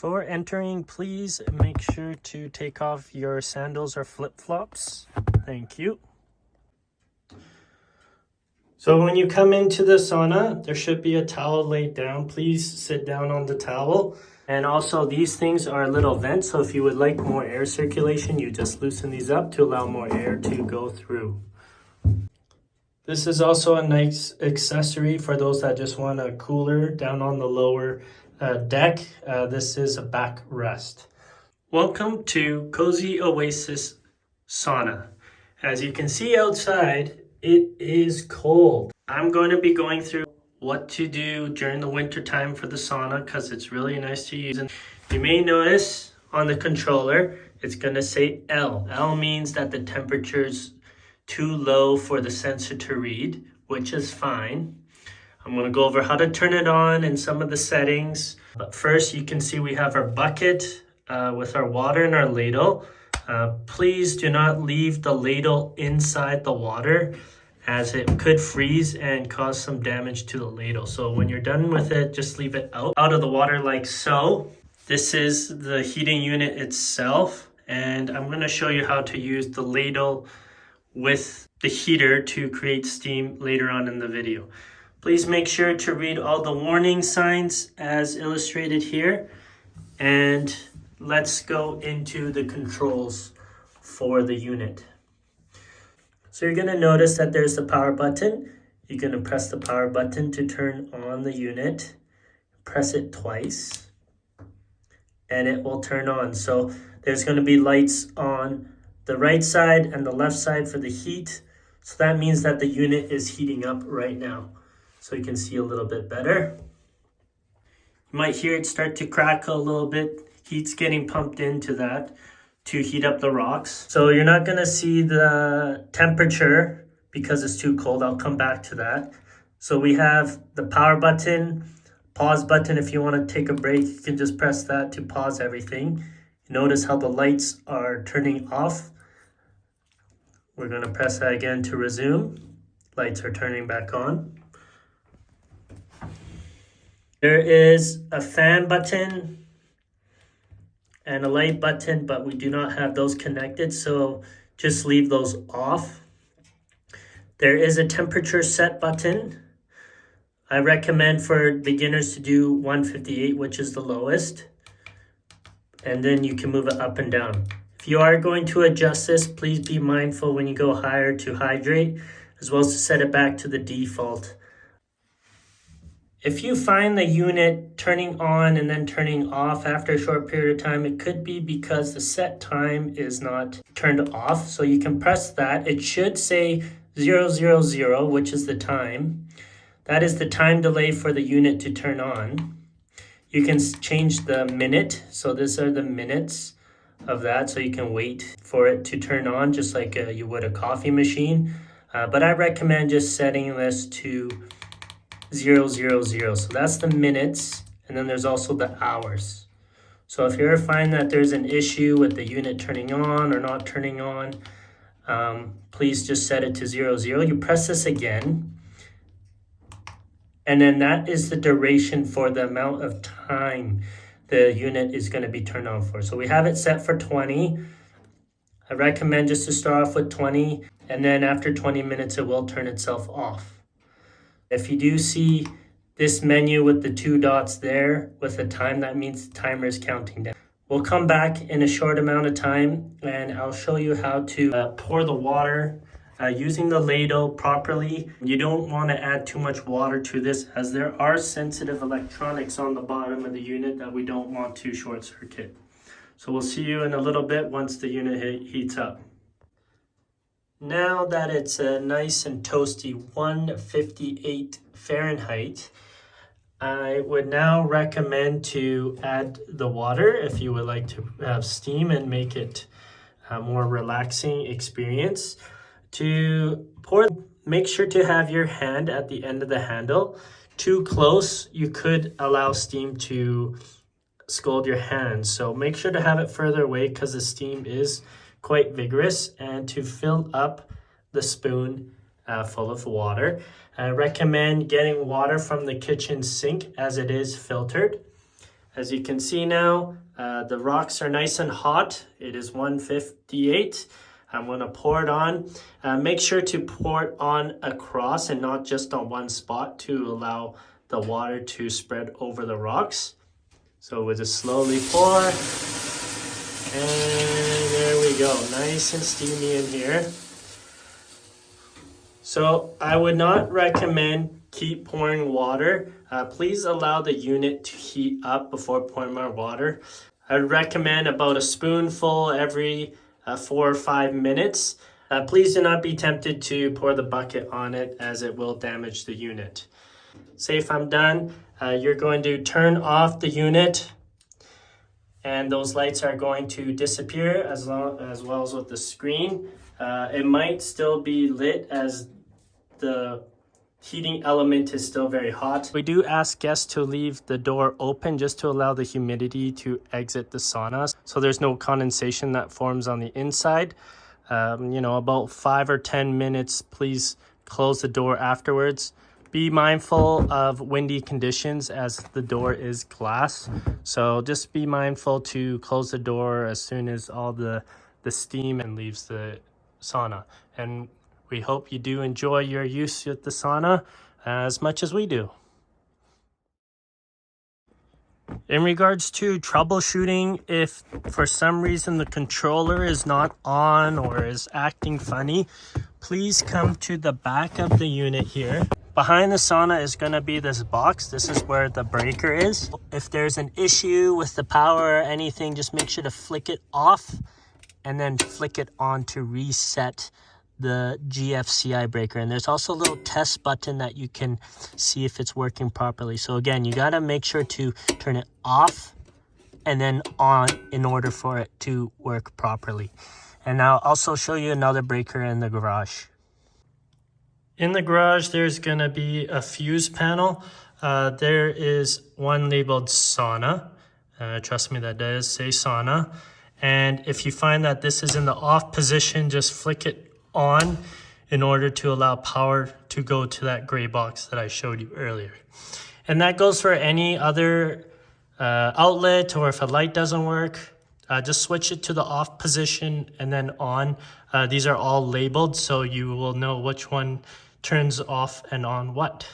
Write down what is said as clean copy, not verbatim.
Before entering, please make sure to take off your sandals or flip-flops. Thank you. So when you come into the sauna, there should be a towel laid down. Please sit down on the towel. And also these things are little vents, so if you would like more air circulation, you just loosen these up to allow more air to go through. This is also a nice accessory for those that just want a cooler down on the lower deck. This is a backrest. Welcome to Cozy Oasis Sauna. As you can see outside, it is cold. I'm going to be going through what to do during the winter time for the sauna because it's really nice to use. And you may notice on the controller, it's going to say L. L means that the temperature's too low for the sensor to read, which is fine. I'm going to go over how to turn it on and some of the settings. But first, you can see we have our bucket with our water and our ladle. Please do not leave the ladle inside the water as it could freeze and cause some damage to the ladle. So when you're done with it, just leave it out of the water like so. This is the heating unit itself, and I'm going to show you how to use the ladle with the heater to create steam later on in the video. Please make sure to read all the warning signs as illustrated here, and let's go into the controls for the unit. So you're going to notice that there's the power button. You're going to press the power button to turn on the unit. Press it twice and it will turn on. So there's going to be lights on the right side and the left side for the heat. So that means that the unit is heating up right now. So you can see a little bit better. You might hear it start to crackle a little bit. Heat's getting pumped into that to heat up the rocks. So you're not gonna see the temperature because it's too cold. I'll come back to that. So we have the power button, pause button. If you wanna take a break, you can just press that to pause everything. Notice how the lights are turning off. We're gonna press that again to resume. Lights are turning back on. There is a fan button and a light button, but we do not have those connected, so just leave those off. There is a temperature set button. I recommend for beginners to do 158, which is the lowest, and then you can move it up and down. If you are going to adjust this, please be mindful when you go higher to hydrate, as well as to set it back to the default. If you find the unit turning on and then turning off after a short period of time, it could be because the set time is not turned off. So you can press that. It should say 000, which is the time. That is the time delay for the unit to turn on. You can change the minute. So these are the minutes of that. So you can wait for it to turn on just like you would a coffee machine. But I recommend just setting this to 000. So that's the minutes, and then there's also the hours. So if you ever find that there's an issue with the unit turning on or not turning on, please just set it to 00. You press this again, and then that is the duration for the amount of time the unit is going to be turned on for. So we have it set for 20. I recommend just to start off with 20, and then after 20 minutes it will turn itself off. If you do see this menu with the 2 dots there with a time, that means the timer is counting down. We'll come back in a short amount of time and I'll show you how to pour the water using the ladle properly. You don't want to add too much water to this as there are sensitive electronics on the bottom of the unit that we don't want to short circuit. So we'll see you in a little bit once the unit heats up. Now that it's a nice and toasty 158 Fahrenheit, I would now recommend to add the water if you would like to have steam and make it a more relaxing experience. To pour, make sure to have your hand at the end of the handle. Too close, you could allow steam to scald your hands. So make sure to have it further away because the steam is quite vigorous, and to fill up the spoon full of water. I recommend getting water from the kitchen sink as it is filtered. As you can see now, the rocks are nice and hot. It is 158. I'm going to pour it on. Make sure to pour it on across and not just on one spot to allow the water to spread over the rocks. So we'll just slowly pour. And there we go. Nice and steamy in here. So I would not recommend keep pouring water. Please allow the unit to heat up before pouring more water. I would recommend about a spoonful every 4 or 5 minutes. Please do not be tempted to pour the bucket on it as it will damage the unit. Say if I'm done, you're going to turn off the unit and those lights are going to disappear as well as with the screen. It might still be lit as the heating element is still very hot. We do ask guests to leave the door open just to allow the humidity to exit the sauna, so there's no condensation that forms on the inside. About 5 or 10 minutes, please close the door afterwards. Be mindful of windy conditions as the door is glass, so just be mindful to close the door as soon as all the steam and leaves the sauna. And we hope you do enjoy your use with the sauna as much as we do. In regards to troubleshooting, if for some reason the controller is not on or is acting funny, please come to the back of the unit here. Behind the sauna is going to be this box. This is where the breaker is. If there's an issue with the power or anything, just make sure to flick it off and then flick it on to reset the GFCI breaker. And there's also a little test button that you can see if it's working properly. So again, you got to make sure to turn it off and then on in order for it to work properly. And I'll also show you another breaker in the garage. In the garage, there's going to be a fuse panel. There is one labeled sauna. Trust me, that does say sauna. And if you find that this is in the off position, just flick it on in order to allow power to go to that gray box that I showed you earlier. And that goes for any other outlet, or if a light doesn't work, just switch it to the off position and then on. These are all labeled, so you will know which one turns off and on what.